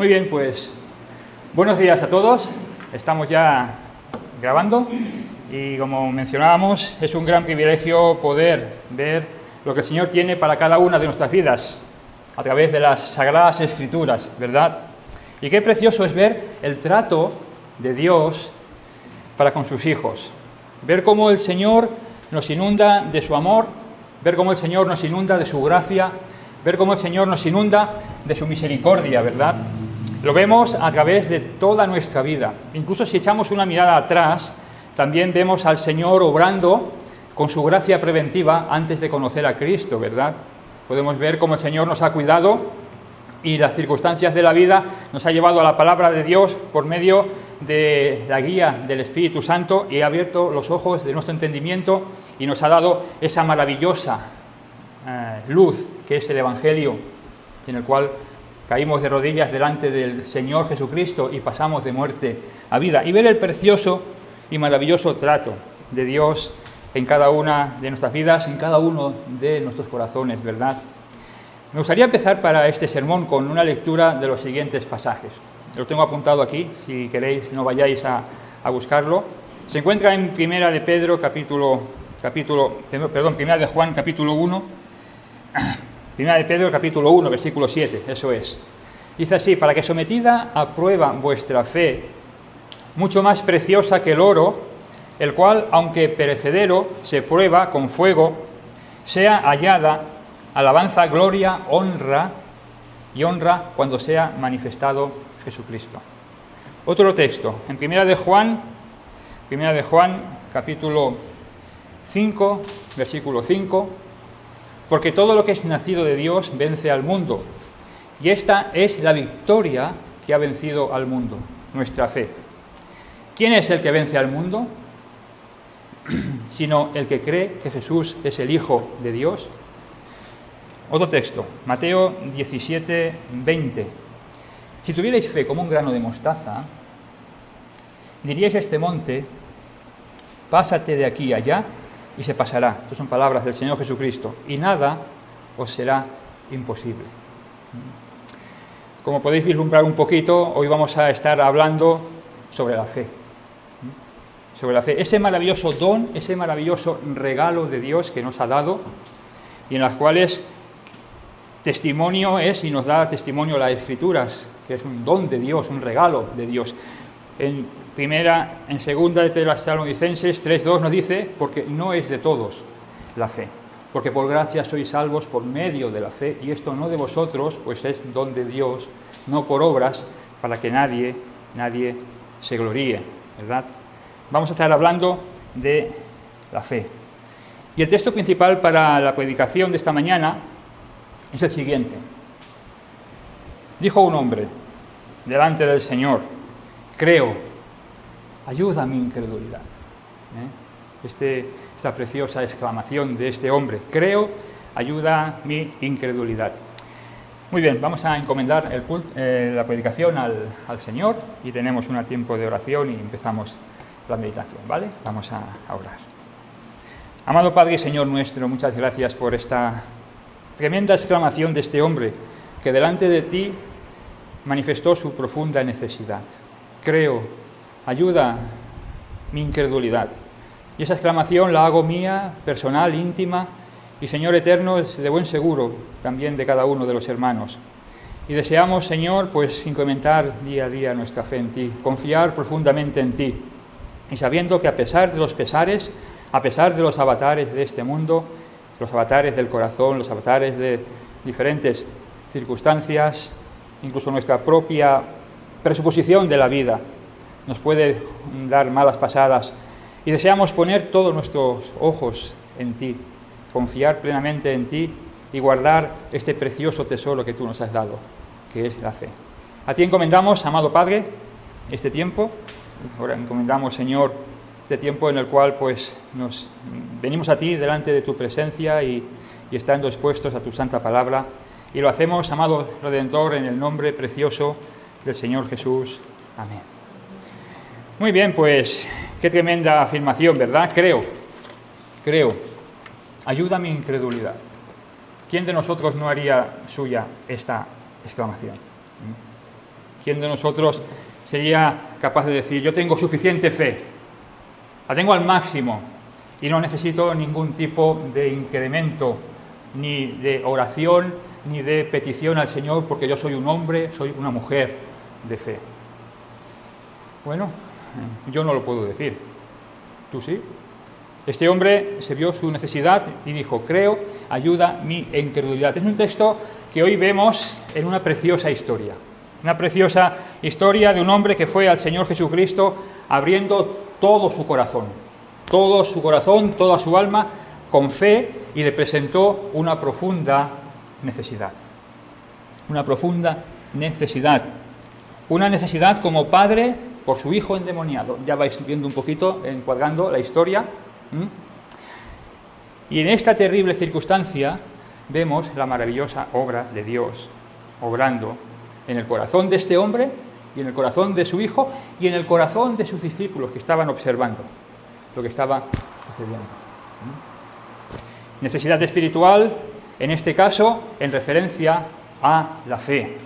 Muy bien, pues buenos días a todos. Estamos ya grabando y como mencionábamos, es un gran privilegio poder ver lo que el Señor tiene para cada una de nuestras vidas a través de las Sagradas Escrituras, ¿verdad? Y qué precioso es ver el trato de Dios para con sus hijos. Ver cómo el Señor nos inunda de su amor, ver cómo el Señor nos inunda de su gracia, ver cómo el Señor nos inunda de su misericordia, ¿verdad? Lo vemos a través de toda nuestra vida. Incluso si echamos una mirada atrás, también vemos al Señor obrando con su gracia preventiva antes de conocer a Cristo, ¿verdad? Podemos ver cómo el Señor nos ha cuidado y las circunstancias de la vida nos ha llevado a la palabra de Dios por medio de la guía del Espíritu Santo y ha abierto los ojos de nuestro entendimiento y nos ha dado esa maravillosa luz que es el Evangelio, en el cual caímos de rodillas delante del Señor Jesucristo y pasamos de muerte a vida. Y ver el precioso y maravilloso trato de Dios en cada una de nuestras vidas, en cada uno de nuestros corazones, ¿verdad? Me gustaría empezar para este sermón con una lectura de los siguientes pasajes. Lo tengo apuntado aquí, si queréis no vayáis a buscarlo. Se encuentra en Primera de Juan, capítulo 1. Primera de Pedro, capítulo 1, versículo 7, eso es. Dice así: para que sometida a prueba vuestra fe, mucho más preciosa que el oro, el cual, aunque perecedero, se prueba con fuego, sea hallada alabanza, gloria, honra cuando sea manifestado Jesucristo. Otro texto, en Primera de Juan, capítulo 5, versículo 5, porque todo lo que es nacido de Dios vence al mundo, y esta es la victoria que ha vencido al mundo, nuestra fe. ¿Quién es el que vence al mundo? Sino el que cree que Jesús es el Hijo de Dios. Otro texto, Mateo 17, 20. Si tuvierais fe como un grano de mostaza, diríais a este monte: pásate de aquí allá, y se pasará. Estas son palabras del Señor Jesucristo. Y nada os será imposible. Como podéis vislumbrar un poquito, hoy vamos a estar hablando sobre la fe. Sobre la fe. Ese maravilloso don, ese maravilloso regalo de Dios que nos ha dado y en las cuales testimonio es y nos da testimonio las Escrituras, que es un don de Dios, un regalo de Dios. En segunda de Tesalonicenses 3:2 nos dice: porque no es de todos la fe, porque por gracia sois salvos por medio de la fe, y esto no de vosotros, pues es don de Dios, no por obras, para que nadie se gloríe, ¿verdad? Vamos a estar hablando de la fe. Y el texto principal para la predicación de esta mañana es el siguiente. Dijo un hombre delante del Señor: creo, ayuda a mi incredulidad. Esta preciosa exclamación de este hombre: creo, ayuda a mi incredulidad. Muy bien, vamos a encomendar la predicación al Señor y tenemos un tiempo de oración y empezamos la meditación, ¿vale? Vamos a orar. Amado Padre y Señor nuestro, muchas gracias por esta tremenda exclamación de este hombre que delante de ti manifestó su profunda necesidad. Creo, ayuda mi incredulidad. Y esa exclamación la hago mía, personal, íntima, y Señor eterno, es de buen seguro también de cada uno de los hermanos. Y deseamos, Señor, pues incrementar día a día nuestra fe en ti, confiar profundamente en ti, y sabiendo que a pesar de los pesares, a pesar de los avatares de este mundo, los avatares del corazón, los avatares de diferentes circunstancias, incluso nuestra propia presuposición de la vida nos puede dar malas pasadas, y deseamos poner todos nuestros ojos en ti, confiar plenamente en ti y guardar este precioso tesoro que tú nos has dado, que es la fe. A ti encomendamos, amado Padre, este tiempo. Ahora encomendamos, Señor, este tiempo en el cual pues nos venimos a ti delante de tu presencia y estando expuestos a tu santa palabra, y lo hacemos, amado Redentor, en el nombre precioso del Señor Jesús. Amén. Muy bien, pues qué tremenda afirmación, ¿verdad? Creo, ayuda a mi incredulidad. ¿Quién de nosotros no haría suya esta exclamación? ¿Quién de nosotros sería capaz de decir, yo tengo suficiente fe, la tengo al máximo y no necesito ningún tipo de incremento, ni de oración, ni de petición al Señor, porque yo soy un hombre, soy una mujer de fe? Bueno, yo no lo puedo decir. ¿Tú sí? Este hombre se vio su necesidad y dijo, creo, ayuda mi incredulidad. Es un texto que hoy vemos en una preciosa historia de un hombre que fue al Señor Jesucristo abriendo todo su corazón, toda su alma, con fe, y le presentó una profunda necesidad. Una necesidad como padre por su hijo endemoniado. Ya vais viendo un poquito, encuadrando la historia. Y en esta terrible circunstancia vemos la maravillosa obra de Dios obrando en el corazón de este hombre y en el corazón de su hijo y en el corazón de sus discípulos que estaban observando lo que estaba sucediendo. Necesidad espiritual, en este caso, en referencia a la fe,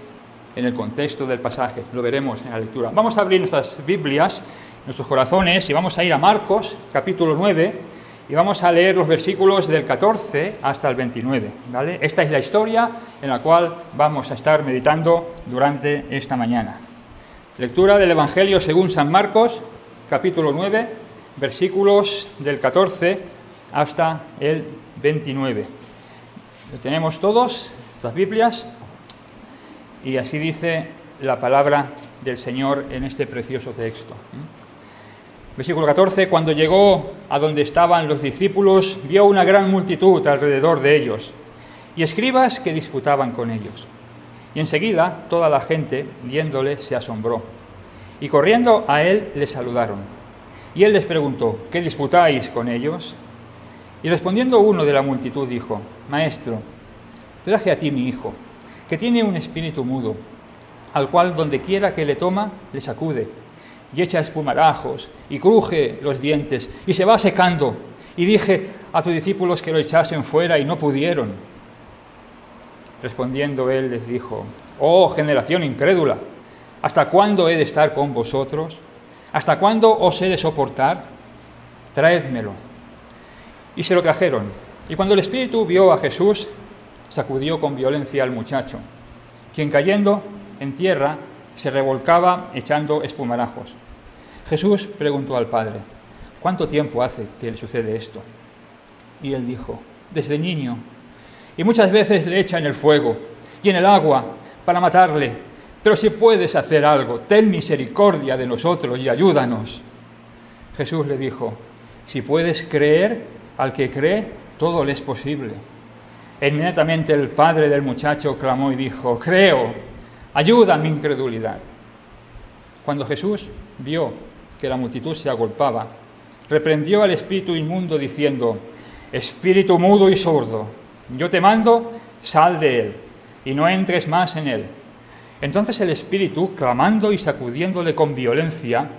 en el contexto del pasaje. Lo veremos en la lectura. Vamos a abrir nuestras Biblias, nuestros corazones, y vamos a ir a Marcos, capítulo 9, y vamos a leer los versículos del 14 hasta el 29, ¿vale? Esta es la historia en la cual vamos a estar meditando durante esta mañana. Lectura del Evangelio según San Marcos, capítulo 9, versículos del 14 hasta el 29. Lo tenemos todos, las Biblias, y así dice la palabra del Señor en este precioso texto. Versículo 14, cuando llegó a donde estaban los discípulos, vio una gran multitud alrededor de ellos y escribas que disputaban con ellos. Y enseguida toda la gente, viéndole, se asombró. Y corriendo a él, le saludaron. Y él les preguntó, ¿qué disputáis con ellos? Y respondiendo uno de la multitud dijo, Maestro, traje a ti mi hijo, que tiene un espíritu mudo, al cual donde quiera que le toma, le sacude, y echa espumarajos, y cruje los dientes, y se va secando. Y dije a tus discípulos que lo echasen fuera, y no pudieron. Respondiendo él les dijo, oh generación incrédula, ¿hasta cuándo he de estar con vosotros? ¿Hasta cuándo os he de soportar? Traédmelo. Y se lo trajeron. Y cuando el espíritu vio a Jesús, sacudió con violencia al muchacho, quien cayendo en tierra se revolcaba echando espumarajos. Jesús preguntó al padre, ¿cuánto tiempo hace que le sucede esto? Y él dijo, desde niño, y muchas veces le echan en el fuego y en el agua para matarle, pero si puedes hacer algo, ten misericordia de nosotros y ayúdanos. Jesús le dijo, si puedes creer, al que cree, todo le es posible. Inmediatamente el padre del muchacho clamó y dijo, creo, ayuda a mi incredulidad. Cuando Jesús vio que la multitud se agolpaba, reprendió al espíritu inmundo diciendo, espíritu mudo y sordo, yo te mando, sal de él, y no entres más en él. Entonces el espíritu, clamando y sacudiéndole con violencia,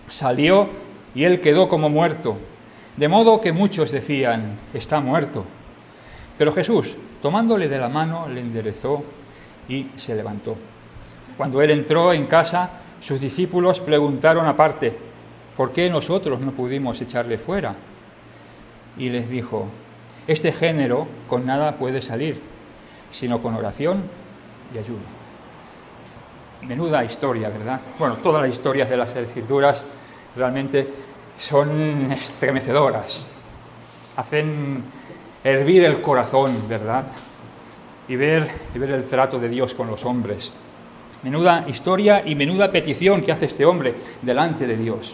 salió y él quedó como muerto, de modo que muchos decían, está muerto. Pero Jesús, tomándole de la mano, le enderezó y se levantó. Cuando él entró en casa, sus discípulos preguntaron aparte, ¿por qué nosotros no pudimos echarle fuera? Y les dijo, este género con nada puede salir, sino con oración y ayuno. Menuda historia, ¿verdad? Bueno, todas las historias de las Escrituras realmente son estremecedoras, hacen hervir el corazón, ¿verdad? Y ver el trato de Dios con los hombres. Menuda historia y menuda petición que hace este hombre delante de Dios.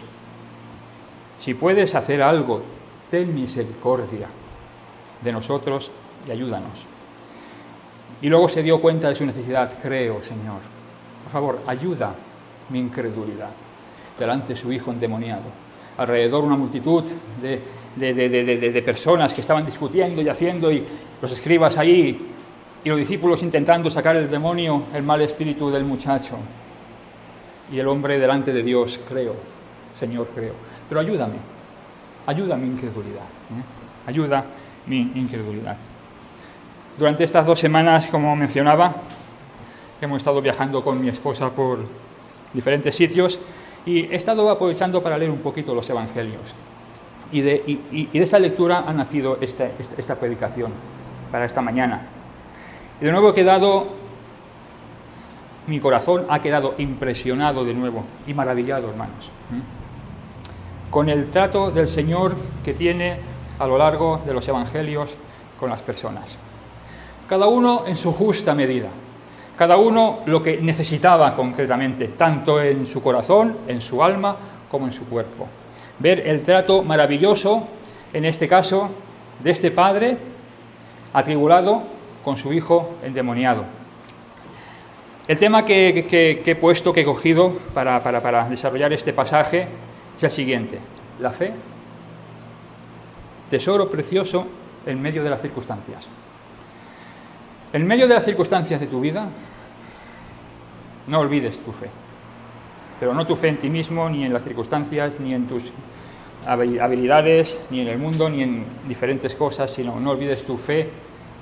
Si puedes hacer algo, ten misericordia de nosotros y ayúdanos. Y luego se dio cuenta de su necesidad. Creo, Señor, por favor, ayuda mi incredulidad delante de su hijo endemoniado. Alrededor una multitud de personas que estaban discutiendo y haciendo, y los escribas ahí, y los discípulos intentando sacar el demonio, el mal espíritu del muchacho. Y el hombre delante de Dios, creo, Señor, creo. Pero ayúdame mi incredulidad. Ayuda mi incredulidad. Durante estas 2 semanas, como mencionaba, hemos estado viajando con mi esposa por diferentes sitios y he estado aprovechando para leer un poquito los evangelios. Y de esta lectura ha nacido esta predicación para esta mañana. Y de nuevo mi corazón ha quedado impresionado de nuevo y maravillado, hermanos, con el trato del Señor que tiene a lo largo de los evangelios con las personas. Cada uno en su justa medida, cada uno lo que necesitaba concretamente, tanto en su corazón, en su alma, como en su cuerpo. Ver el trato maravilloso, en este caso, de este padre atribulado con su hijo endemoniado. El tema que he cogido para desarrollar este pasaje es el siguiente: la fe, tesoro precioso en medio de las circunstancias. En medio de las circunstancias de tu vida, no olvides tu fe. Pero no tu fe en ti mismo, ni en las circunstancias, ni en tus habilidades, ni en el mundo, ni en diferentes cosas, sino no olvides tu fe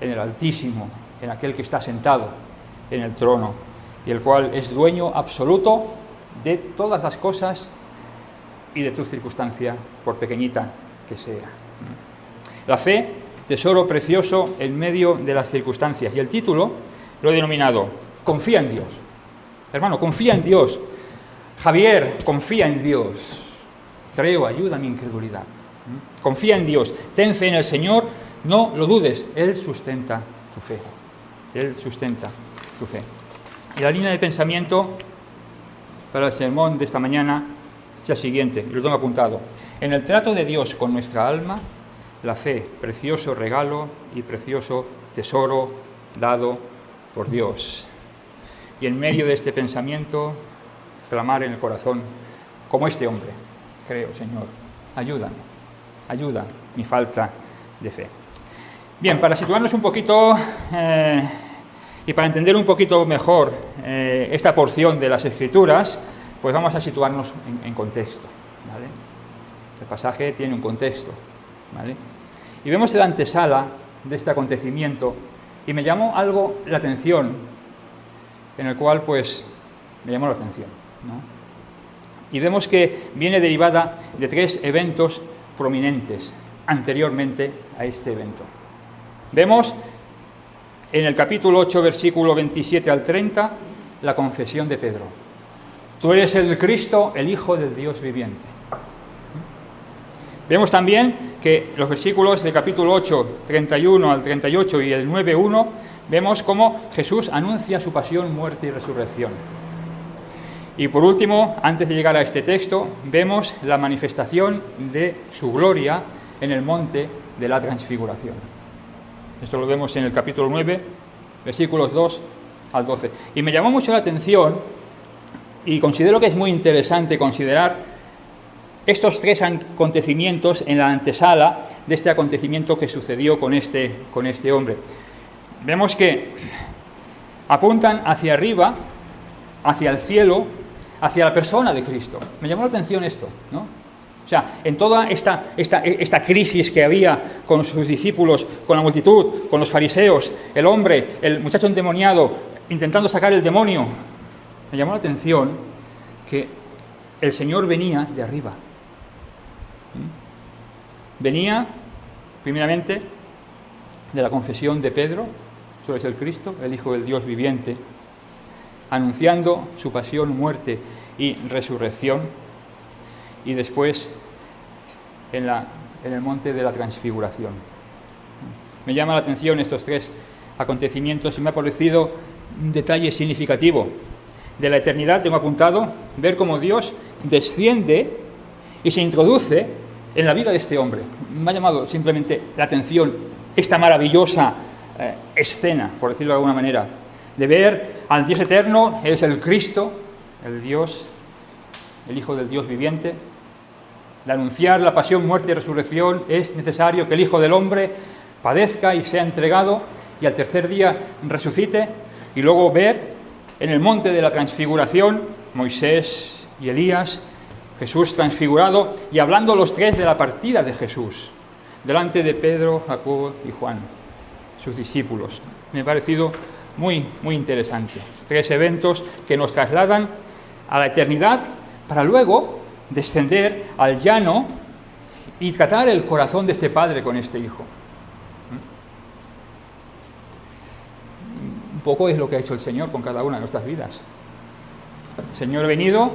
en el Altísimo, en aquel que está sentado en el trono, y el cual es dueño absoluto de todas las cosas y de tu circunstancia, por pequeñita que sea. La fe, tesoro precioso en medio de las circunstancias. Y el título lo he denominado Confía en Dios. Hermano, confía en Dios. Javier, confía en Dios. Creo, ayuda a mi incredulidad. Confía en Dios. Ten fe en el Señor. No lo dudes. Él sustenta tu fe. Él sustenta tu fe. Y la línea de pensamiento para el sermón de esta mañana es la siguiente, y lo tengo apuntado. En el trato de Dios con nuestra alma, la fe, precioso regalo y precioso tesoro dado por Dios. Y en medio de este pensamiento, clamar en el corazón, como este hombre: creo, Señor, ayúdame, ayuda mi falta de fe. Bien, para situarnos un poquito y para entender un poquito mejor esta porción de las Escrituras, pues vamos a situarnos en contexto, ¿vale? El pasaje tiene un contexto, ¿vale? Y vemos la antesala de este acontecimiento, y me llamó algo la atención, en el cual pues me llamó la atención, ¿no? Y vemos que viene derivada de 3 eventos prominentes anteriormente a este evento. Vemos en el capítulo 8, versículo 27 al 30, la confesión de Pedro: tú eres el Cristo, el Hijo del Dios viviente. Vemos también que los versículos del capítulo 8, 31 al 38 y el 9:1, vemos cómo Jesús anuncia su pasión, muerte y resurrección. Y por último, antes de llegar a este texto, vemos la manifestación de su gloria en el monte de la transfiguración. Esto lo vemos en el capítulo 9, versículos 2 al 12. Y me llamó mucho la atención, y considero que es muy interesante considerar estos 3 acontecimientos en la antesala de este acontecimiento que sucedió con este hombre. Vemos que apuntan hacia arriba, hacia el cielo, hacia la persona de Cristo. Me llamó la atención esto, ¿no? O sea, en toda esta crisis que había con sus discípulos, con la multitud, con los fariseos, el hombre, el muchacho endemoniado, intentando sacar el demonio, me llamó la atención que el Señor venía de arriba. Venía, primeramente, de la confesión de Pedro: tú eres el Cristo, el Hijo del Dios viviente, anunciando su pasión, muerte y resurrección. Y después, en el monte de la transfiguración. Me llama la atención estos 3 acontecimientos y me ha parecido un detalle significativo. De la eternidad tengo apuntado ver cómo Dios desciende y se introduce en la vida de este hombre. Me ha llamado simplemente la atención esta maravillosa escena, por decirlo de alguna manera, de ver al Dios eterno. Él es el Cristo, el Dios, el Hijo del Dios viviente. De anunciar la pasión, muerte y resurrección, es necesario que el Hijo del Hombre padezca y sea entregado, y al tercer día resucite. Y luego ver en el monte de la transfiguración Moisés y Elías, Jesús transfigurado, y hablando los 3 de la partida de Jesús delante de Pedro, Jacobo y Juan, sus discípulos. Me ha parecido muy, muy interesante. 3 eventos que nos trasladan a la eternidad para luego descender al llano y tratar el corazón de este padre con este hijo. Un poco es lo que ha hecho el Señor con cada una de nuestras vidas. El Señor ha venido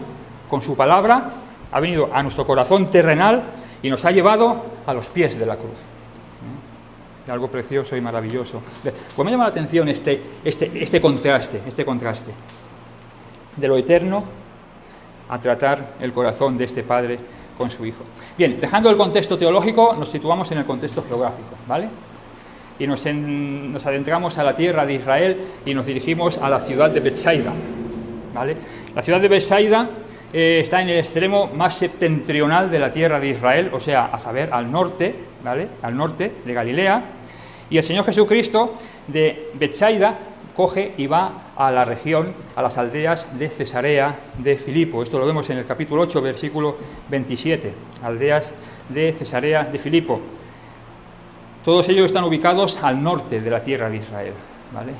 con su palabra, ha venido a nuestro corazón terrenal y nos ha llevado a los pies de la cruz. Algo precioso y maravilloso. Pues me llama la atención este contraste de lo eterno a tratar el corazón de este padre con su hijo. Bien, dejando el contexto teológico, nos situamos en el contexto geográfico, ¿vale? Y nos adentramos a la tierra de Israel y nos dirigimos a la ciudad de Betsaida, ¿vale? La ciudad de Betsaida está en el extremo más septentrional de la tierra de Israel, o sea, a saber, al norte, ¿vale? Al norte de Galilea. Y el Señor Jesucristo de Betsaida coge y va a la región, a las aldeas de Cesarea de Filipo. Esto lo vemos en el capítulo 8, versículo 27. Aldeas de Cesarea de Filipo. Todos ellos están ubicados al norte de la tierra de Israel, ¿vale?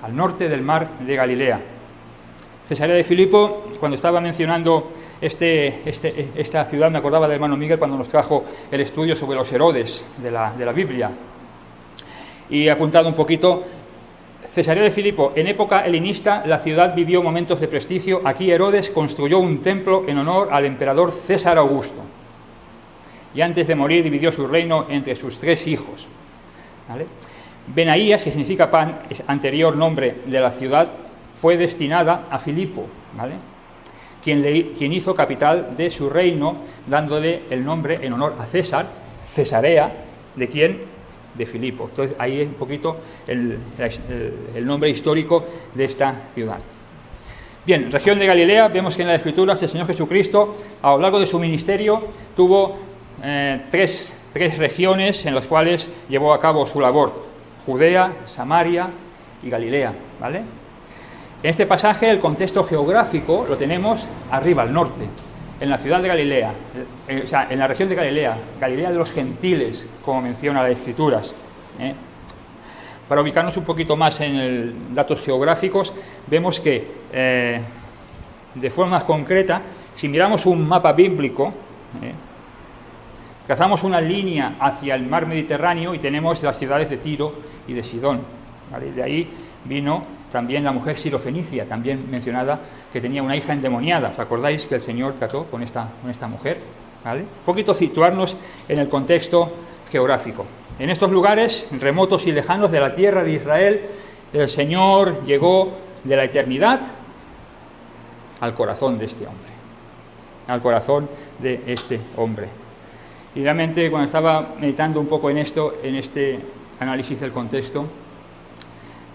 Al norte del mar de Galilea. Cesarea de Filipo, cuando estaba mencionando esta ciudad, me acordaba del hermano Miguel cuando nos trajo el estudio sobre los Herodes de la Biblia. Y he apuntado un poquito, Cesarea de Filipo, en época helenista, la ciudad vivió momentos de prestigio. Aquí Herodes construyó un templo en honor al emperador César Augusto. Y antes de morir dividió su reino entre sus 3 hijos. ¿Vale? Benaías, que significa pan, es anterior nombre de la ciudad, fue destinada a Filipo, ¿vale? Quien hizo capital de su reino, dándole el nombre en honor a César, Cesarea, ¿de quién? De Filipo. Entonces ahí es un poquito el nombre histórico de esta ciudad. Bien, región de Galilea, vemos que en las Escrituras el Señor Jesucristo, a lo largo de su ministerio, tuvo tres regiones en las cuales llevó a cabo su labor: Judea, Samaria y Galilea, ¿vale? En este pasaje el contexto geográfico lo tenemos arriba, al norte, en la ciudad de Galilea, o sea, en la región de Galilea, Galilea de los gentiles, como menciona las Escrituras. Para ubicarnos un poquito más en datos geográficos, vemos que, de forma más concreta, si miramos un mapa bíblico, trazamos una línea hacia el mar Mediterráneo y tenemos las ciudades de Tiro y de Sidón, ¿vale? De ahí vino también la mujer sirofenicia, también mencionada, que tenía una hija endemoniada. ¿Os acordáis que el Señor trató con esta mujer? ¿Vale? Un poquito situarnos en el contexto geográfico. En estos lugares remotos y lejanos de la tierra de Israel, el Señor llegó de la eternidad al corazón de este hombre. Al corazón de este hombre. Y realmente, cuando estaba meditando un poco en esto, en este análisis del contexto,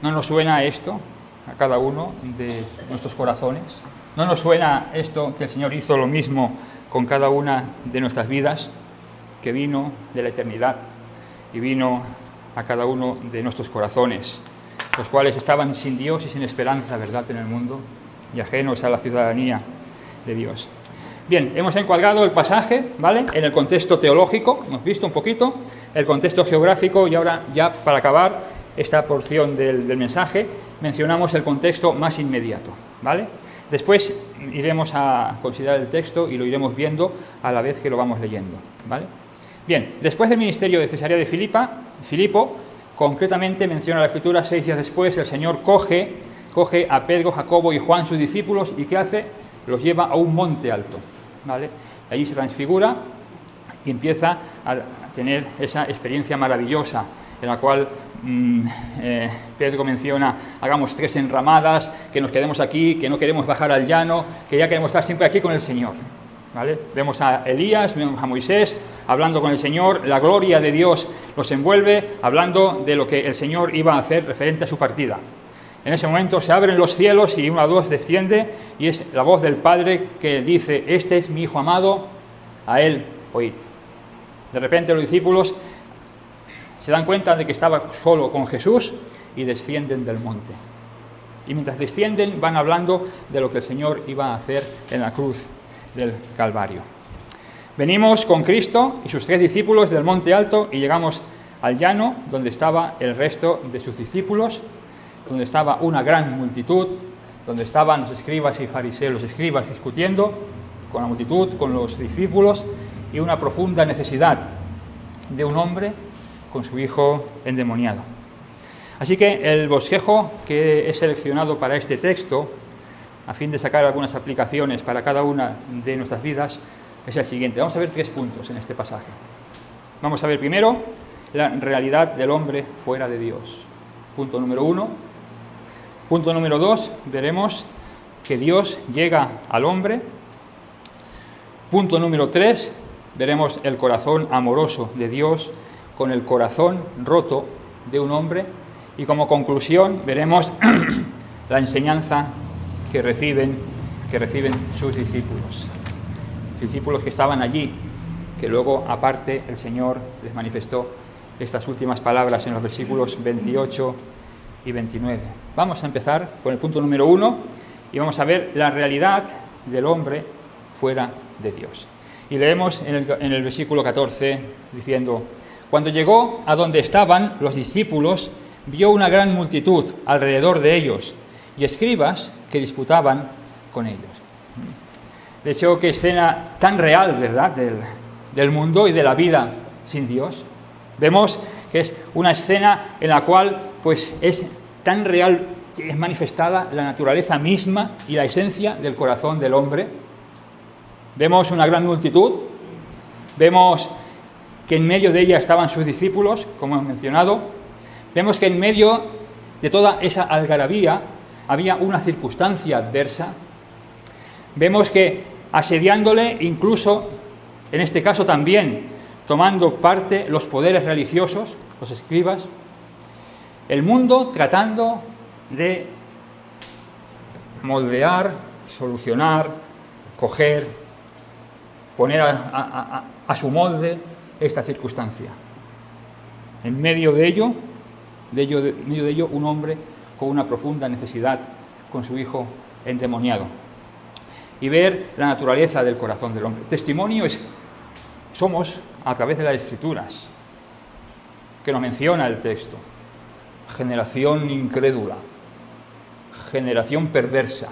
¿no nos suena esto a cada uno de nuestros corazones? ¿No nos suena esto que el Señor hizo lo mismo con cada una de nuestras vidas? Que vino de la eternidad y vino a cada uno de nuestros corazones, los cuales estaban sin Dios y sin esperanza, ¿verdad?, en el mundo, y ajenos a la ciudadanía de Dios. Bien, hemos encuadrado el pasaje, ¿vale?, en el contexto teológico, hemos visto un poquito el contexto geográfico, y ahora, ya para acabar esta porción del mensaje, mencionamos el contexto más inmediato, ¿vale? Después iremos a considerar el texto y lo iremos viendo a la vez que lo vamos leyendo, ¿vale? Bien, después del ministerio de Cesarea de Filipo, concretamente menciona la Escritura, 6 días después, el Señor coge a Pedro, Jacobo y Juan, sus discípulos, y ¿qué hace? Los lleva a un monte alto, ¿vale? Allí se transfigura y empieza a tener esa experiencia maravillosa en la cual Pedro menciona: hagamos 3 enramadas, que nos quedemos aquí, que no queremos bajar al llano, que ya queremos estar siempre aquí con el Señor, ¿vale? Vemos a Elías, vemos a Moisés hablando con el Señor, la gloria de Dios los envuelve, hablando de lo que el Señor iba a hacer referente a su partida. En ese momento se abren los cielos y una voz desciende, y es la voz del Padre que dice: este es mi Hijo amado, a él oíd. De repente los discípulos se dan cuenta de que estaba solo con Jesús y descienden del monte. Y mientras descienden van hablando de lo que el Señor iba a hacer en la cruz del Calvario. Venimos con Cristo y sus 3 discípulos del monte alto y llegamos al llano donde estaba el resto de sus discípulos, donde estaba una gran multitud, donde estaban los escribas y fariseos, los escribas discutiendo con la multitud, con los discípulos, y una profunda necesidad de un hombre con su hijo endemoniado. Así que el bosquejo que he seleccionado para este texto, a fin de sacar algunas aplicaciones para cada una de nuestras vidas, es el siguiente. Vamos a ver 3 puntos en este pasaje. Vamos a ver primero la realidad del hombre fuera de Dios. Punto número 1. Punto número 2, veremos que Dios llega al hombre. Punto número 3, veremos el corazón amoroso de Dios con el corazón roto de un hombre. Y como conclusión veremos la enseñanza que reciben sus discípulos. Discípulos que estaban allí, que luego aparte el Señor les manifestó estas últimas palabras en los versículos 28 y 29. Vamos a empezar con el punto número 1 y vamos a ver la realidad del hombre fuera de Dios. Y leemos en el versículo 14 diciendo: cuando llegó a donde estaban los discípulos, vio una gran multitud alrededor de ellos y escribas que disputaban con ellos. De hecho, qué escena tan real, ¿verdad?, del mundo y de la vida sin Dios. Vemos que es una escena en la cual pues es tan real que es manifestada la naturaleza misma y la esencia del corazón del hombre. Vemos una gran multitud, vemos que en medio de ella estaban sus discípulos, como hemos mencionado. Vemos que en medio de toda esa algarabía había una circunstancia adversa. Vemos que asediándole, incluso en este caso también tomando parte los poderes religiosos, los escribas, el mundo tratando de moldear, solucionar, coger, poner a su molde esta circunstancia. En medio de ello, un hombre con una profunda necesidad, con su hijo endemoniado. Y ver la naturaleza del corazón del hombre. Testimonio somos a través de las Escrituras, que nos menciona el texto. Generación incrédula, generación perversa,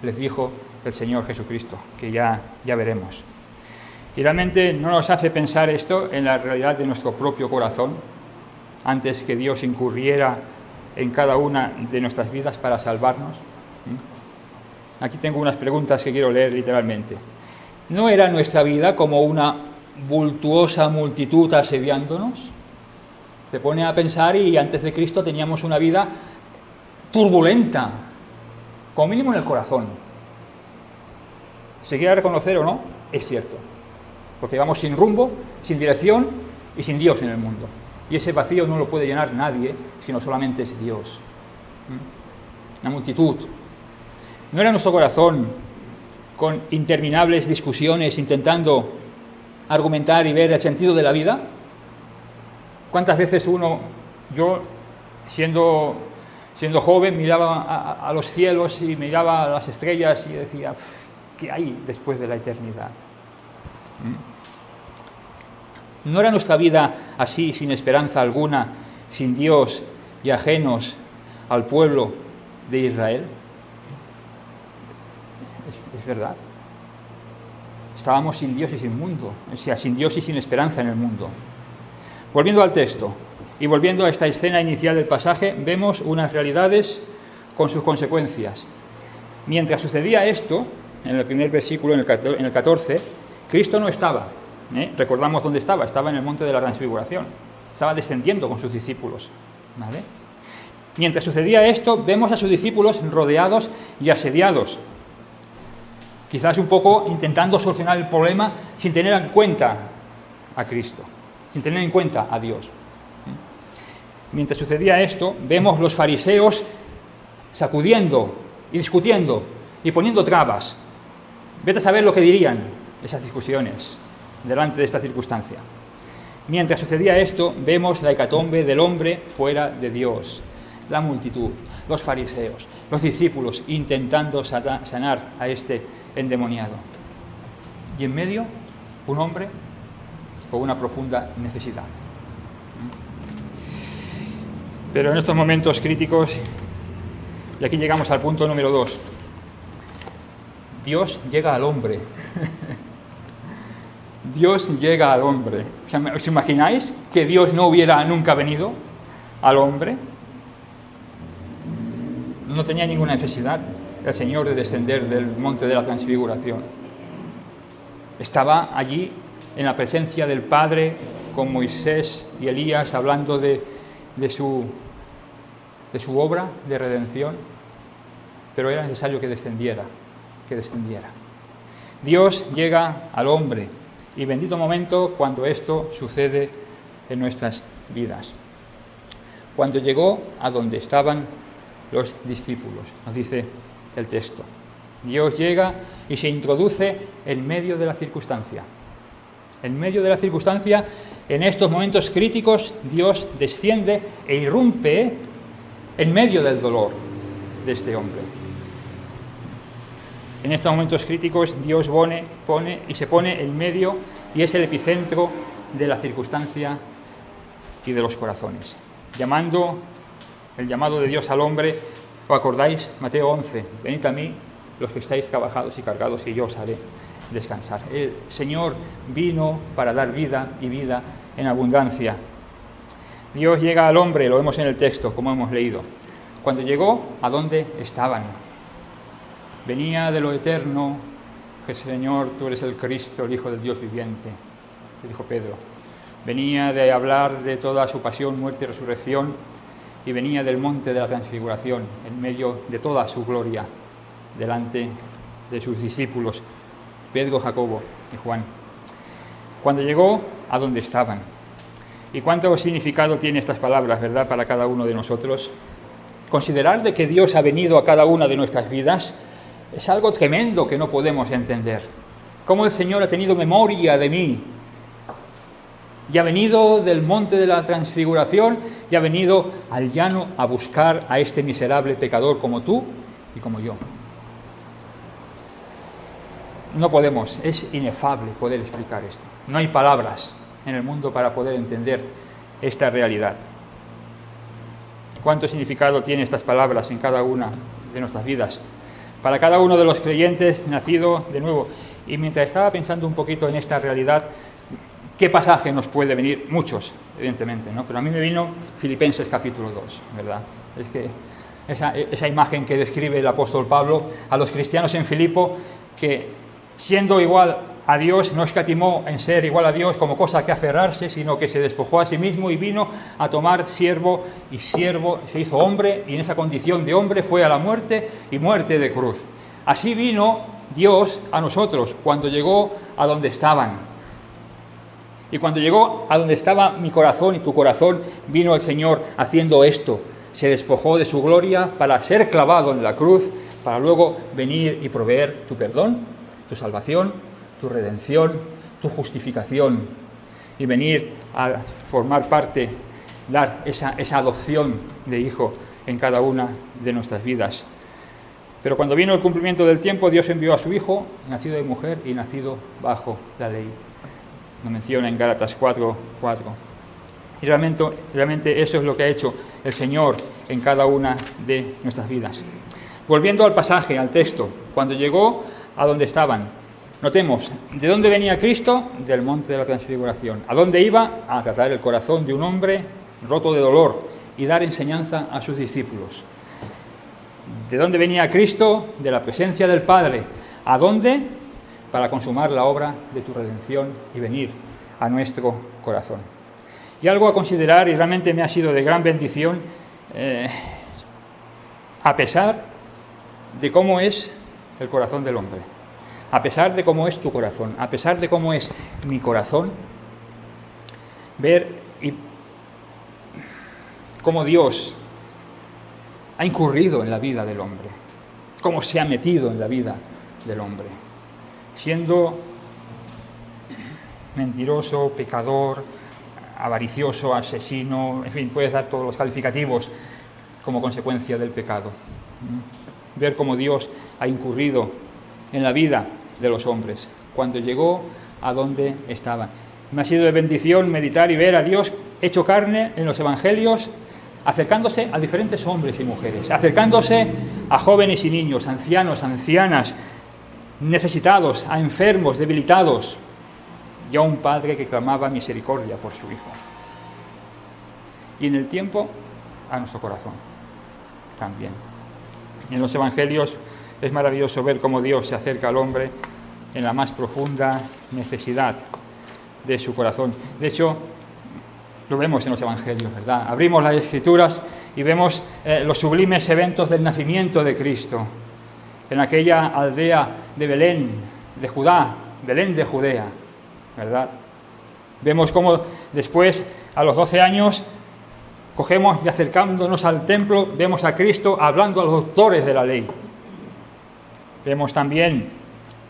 les dijo el Señor Jesucristo, que ya veremos. Y realmente no nos hace pensar esto en la realidad de nuestro propio corazón, antes que Dios incurriera en cada una de nuestras vidas para salvarnos. Aquí tengo unas preguntas que quiero leer literalmente. ¿No era nuestra vida como una vultuosa multitud asediándonos? Se pone a pensar y antes de Cristo teníamos una vida turbulenta, como mínimo en el corazón. ¿Se quiere reconocer o no? Es cierto. Porque vamos sin rumbo, sin dirección y sin Dios en el mundo. Y ese vacío no lo puede llenar nadie, sino solamente es Dios. Una multitud. ¿No era nuestro corazón con interminables discusiones intentando argumentar y ver el sentido de la vida? ¿Cuántas veces yo siendo joven, miraba a los cielos y miraba a las estrellas y decía, ¿qué hay después de la eternidad? ¿No era nuestra vida así, sin esperanza alguna, sin Dios y ajenos al pueblo de Israel? Es verdad. Estábamos sin Dios y sin mundo, o sea, sin Dios y sin esperanza en el mundo. Volviendo al texto y volviendo a esta escena inicial del pasaje, vemos unas realidades con sus consecuencias. Mientras sucedía esto, en el primer versículo, en el 14, Cristo no estaba. Recordamos dónde estaba. Estaba en el monte de la Transfiguración. Estaba descendiendo con sus discípulos. ¿Vale? Mientras sucedía esto, vemos a sus discípulos rodeados y asediados. Quizás un poco intentando solucionar el problema sin tener en cuenta a Cristo, sin tener en cuenta a Dios. Mientras sucedía esto, vemos los fariseos sacudiendo y discutiendo y poniendo trabas. Vete a saber lo que dirían esas discusiones delante de esta circunstancia. Mientras sucedía esto, vemos la hecatombe del hombre fuera de Dios. La multitud, los fariseos, los discípulos intentando sanar a este endemoniado. Y en medio, un hombre con una profunda necesidad. Pero en estos momentos críticos Y aquí llegamos al punto número 2. Dios llega al hombre. Dios llega al hombre. ¿Os imagináis que Dios no hubiera nunca venido al hombre? No tenía ninguna necesidad el Señor de descender del monte de la transfiguración. Estaba allí en la presencia del Padre con Moisés y Elías hablando de su obra de redención, pero era necesario que descendiera. Dios llega al hombre, y bendito momento cuando esto sucede en nuestras vidas. Cuando llegó a donde estaban los discípulos, nos dice el texto. Dios llega y se introduce en medio de la circunstancia. En medio de la circunstancia, en estos momentos críticos, Dios desciende e irrumpe en medio del dolor de este hombre. En estos momentos críticos, Dios se pone en medio y es el epicentro de la circunstancia y de los corazones. El llamado de Dios al hombre, ¿os acordáis? Mateo 11, venid a mí los que estáis trabajados y cargados y yo os haré descansar. El Señor vino para dar vida y vida en abundancia. Dios llega al hombre, lo vemos en el texto, como hemos leído. Cuando llegó, ¿a dónde estaban? Venía de lo eterno, que Señor, tú eres el Cristo, el Hijo del Dios viviente, le dijo Pedro. Venía de hablar de toda su pasión, muerte y resurrección, y venía del monte de la transfiguración, en medio de toda su gloria, delante de sus discípulos, Pedro, Jacobo y Juan. Cuando llegó, ¿a dónde estaban? ¿Y cuánto significado tiene estas palabras, verdad, para cada uno de nosotros? Considerar de que Dios ha venido a cada una de nuestras vidas es algo tremendo que no podemos entender. Cómo el Señor ha tenido memoria de mí y ha venido del monte de la transfiguración y ha venido al llano a buscar a este miserable pecador como tú y como yo. No podemos, es inefable poder explicar esto. No hay palabras en el mundo para poder entender esta realidad. ¿Cuánto significado tienen estas palabras en cada una de nuestras vidas? Para cada uno de los creyentes nacido de nuevo. Y mientras estaba pensando un poquito en esta realidad, ¿qué pasaje nos puede venir? Muchos, evidentemente, ¿no? Pero a mí me vino Filipenses capítulo 2, ¿verdad? Es que esa imagen que describe el apóstol Pablo a los cristianos en Filipo, que siendo igual a Dios, no escatimó en ser igual a Dios como cosa que aferrarse, sino que se despojó a sí mismo y vino a tomar siervo, y siervo se hizo hombre, y en esa condición de hombre fue a la muerte, y muerte de cruz. Así vino Dios a nosotros cuando llegó a donde estaban. Y cuando llegó a donde estaba mi corazón y tu corazón, vino el Señor haciendo esto. Se despojó de su gloria para ser clavado en la cruz, para luego venir y proveer tu perdón, tu salvación, tu redención, tu justificación, y venir a formar parte, dar esa adopción de hijo en cada una de nuestras vidas. Pero cuando vino el cumplimiento del tiempo, Dios envió a su Hijo, nacido de mujer y nacido bajo la ley. Lo menciona en Gálatas 4:4. Y realmente eso es lo que ha hecho el Señor en cada una de nuestras vidas. Volviendo al pasaje, al texto, cuando llegó a donde estaban, notemos, ¿de dónde venía Cristo? Del monte de la transfiguración. ¿A dónde iba? A tratar el corazón de un hombre roto de dolor y dar enseñanza a sus discípulos. ¿De dónde venía Cristo? De la presencia del Padre. ¿A dónde? Para consumar la obra de tu redención y venir a nuestro corazón. Y algo a considerar, y realmente me ha sido de gran bendición, a pesar de cómo es el corazón del hombre. A pesar de cómo es tu corazón, a pesar de cómo es mi corazón, ver cómo Dios ha incurrido en la vida del hombre, cómo se ha metido en la vida del hombre, siendo mentiroso, pecador, avaricioso, asesino, en fin, puedes dar todos los calificativos como consecuencia del pecado. Ver cómo Dios ha incurrido en la vida de los hombres, cuando llegó a donde estaban. Me ha sido de bendición meditar y ver a Dios hecho carne en los evangelios, acercándose a diferentes hombres y mujeres, acercándose a jóvenes y niños, ancianos, ancianas, necesitados, a enfermos, debilitados, y a un padre que clamaba misericordia por su hijo. Y en el tiempo, a nuestro corazón también. En los evangelios es maravilloso ver cómo Dios se acerca al hombre en la más profunda necesidad de su corazón. De hecho, lo vemos en los evangelios, ¿verdad? Abrimos las Escrituras y vemos los sublimes eventos del nacimiento de Cristo en aquella aldea de Belén, de Judá, Belén de Judea, ¿verdad? Vemos cómo después, a los 12 años, cogemos y acercándonos al templo, vemos a Cristo hablando a los doctores de la ley. Vemos también,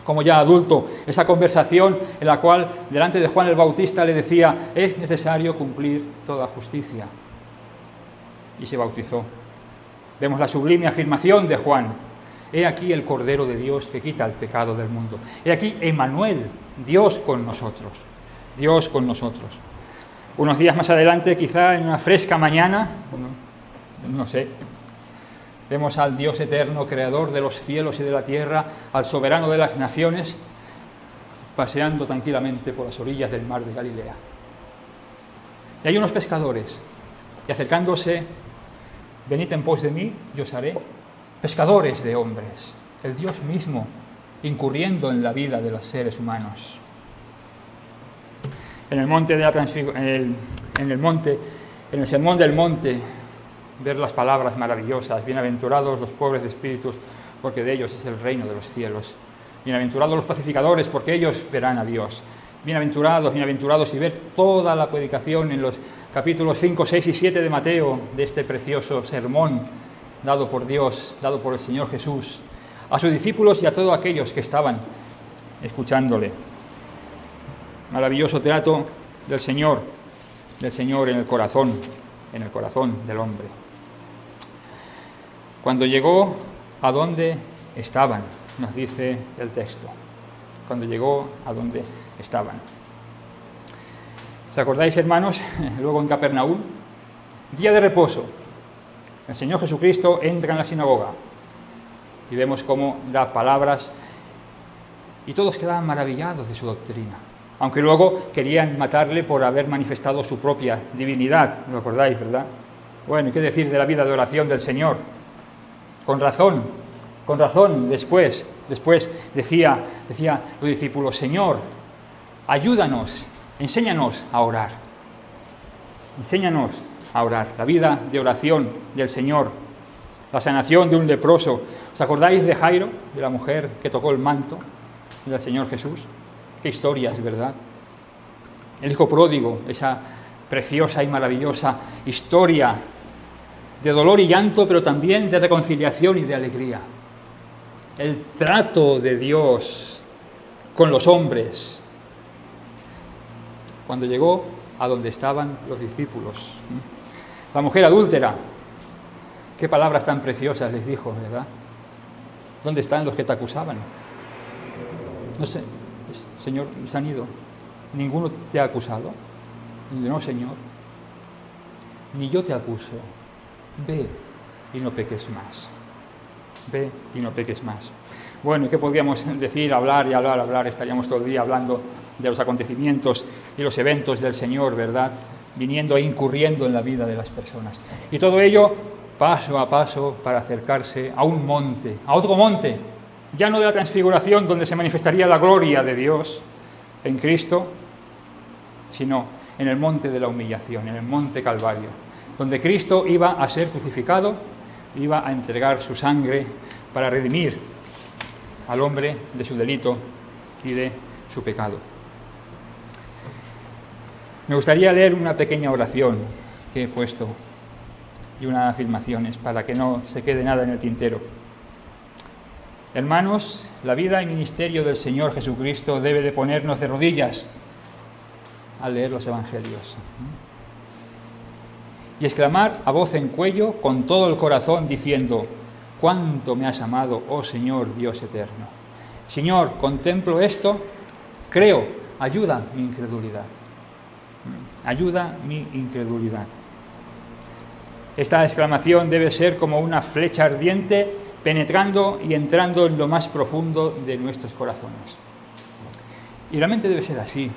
como ya adulto, esa conversación en la cual delante de Juan el Bautista le decía: es necesario cumplir toda justicia. Y se bautizó. Vemos la sublime afirmación de Juan: he aquí el Cordero de Dios que quita el pecado del mundo. He aquí Emmanuel, Dios con nosotros. Dios con nosotros. Unos días más adelante, quizá en una fresca mañana, no sé, vemos al Dios eterno, creador de los cielos y de la tierra, al soberano de las naciones, paseando tranquilamente por las orillas del mar de Galilea. Y hay unos pescadores, y acercándose: venid en pos de mí, yo os haré pescadores de hombres. El Dios mismo incurriendo en la vida de los seres humanos. En el monte de la en el sermón del monte, ver las palabras maravillosas: bienaventurados los pobres de espíritus, porque de ellos es el reino de los cielos. Bienaventurados los pacificadores, porque ellos verán a Dios. Bienaventurados, bienaventurados, y ver toda la predicación en los capítulos 5, 6 y 7 de Mateo, de este precioso sermón dado por Dios, dado por el Señor Jesús, a sus discípulos y a todos aquellos que estaban escuchándole. Maravilloso trato del Señor en el corazón del hombre. Cuando llegó a donde estaban, nos dice el texto, cuando llegó a donde estaban. ¿Os acordáis, hermanos? Luego en Capernaum, día de reposo, el Señor Jesucristo entra en la sinagoga y vemos cómo da palabras y todos quedaban maravillados de su doctrina, aunque luego querían matarle por haber manifestado su propia divinidad. ¿Lo acordáis, verdad? Bueno, ¿y qué decir de la vida de oración del Señor? Con razón, después decía los discípulos: Señor, ayúdanos, enséñanos a orar. Enséñanos a orar. La vida de oración del Señor, la sanación de un leproso. ¿Os acordáis de Jairo, de la mujer que tocó el manto del Señor Jesús? Qué historias, ¿verdad? El hijo pródigo, esa preciosa y maravillosa historia de dolor y llanto, pero también de reconciliación y de alegría. El trato de Dios con los hombres. Cuando llegó a donde estaban los discípulos. La mujer adúltera, qué palabras tan preciosas les dijo, ¿verdad? ¿Dónde están los que te acusaban? No sé, Señor, se han ido. ¿Ninguno te ha acusado? No, Señor. Ni yo te acuso. Ve y no peques más. Ve y no peques más. Bueno, ¿y qué podríamos decir? Hablar. Estaríamos todo el día hablando de los acontecimientos y los eventos del Señor, ¿verdad? Viniendo e incurriendo en la vida de las personas. Y todo ello paso a paso para acercarse a un monte, a otro monte, ya no de la transfiguración donde se manifestaría la gloria de Dios en Cristo, sino en el monte de la humillación, en el monte Calvario, donde Cristo iba a ser crucificado, iba a entregar su sangre para redimir al hombre de su delito y de su pecado. Me gustaría leer una pequeña oración que he puesto y unas afirmaciones para que no se quede nada en el tintero. Hermanos, la vida y ministerio del Señor Jesucristo debe de ponernos de rodillas al leer los evangelios y exclamar a voz en cuello con todo el corazón diciendo: cuánto me has amado, oh Señor Dios eterno. Señor, contemplo esto, creo, ayuda mi incredulidad. Ayuda mi incredulidad. Esta exclamación debe ser como una flecha ardiente penetrando y entrando en lo más profundo de nuestros corazones. Y realmente debe ser así,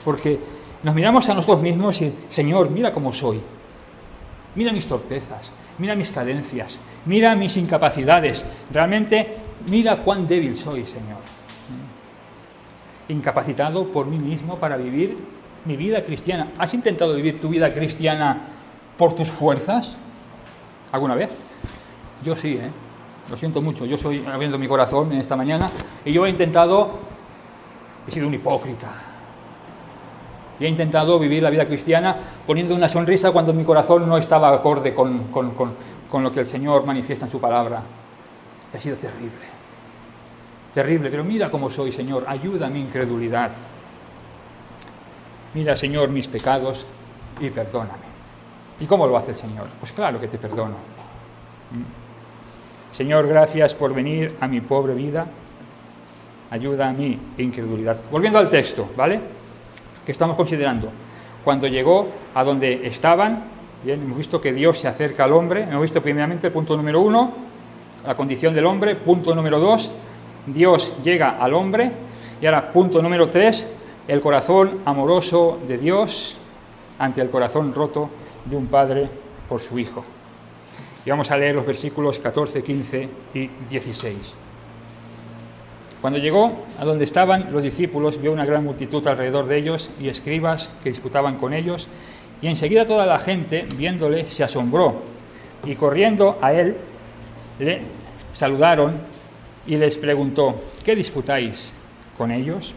porque nos miramos a nosotros mismos y, Señor, mira cómo soy. Mira mis torpezas, mira mis carencias, mira mis incapacidades. Realmente, mira cuán débil soy, Señor. Incapacitado por mí mismo para vivir mi vida cristiana. ¿Has intentado vivir tu vida cristiana por tus fuerzas? ¿Alguna vez? Yo sí, lo siento mucho. Yo soy abriendo mi corazón en esta mañana y yo he sido un hipócrita. Y he intentado vivir la vida cristiana poniendo una sonrisa cuando mi corazón no estaba acorde con lo que el Señor manifiesta en su palabra. Ha sido terrible. Terrible, pero mira cómo soy, Señor. Ayuda a mi incredulidad. Mira, Señor, mis pecados y perdóname. ¿Y cómo lo hace el Señor? Pues claro que te perdono. Señor, gracias por venir a mi pobre vida. Ayuda a mi incredulidad. Volviendo al texto, ¿vale? Que estamos considerando. Cuando llegó a donde estaban, bien, hemos visto que Dios se acerca al hombre. Hemos visto primeramente el punto número 1, la condición del hombre. Punto número 2, Dios llega al hombre. Y ahora, punto número 3, el corazón amoroso de Dios ante el corazón roto de un padre por su hijo. Y vamos a leer los versículos 14, 15 y 16. Cuando llegó a donde estaban los discípulos, vio una gran multitud alrededor de ellos y escribas que disputaban con ellos, y enseguida toda la gente, viéndole, se asombró, y corriendo a él, le saludaron y les preguntó: ¿qué disputáis con ellos?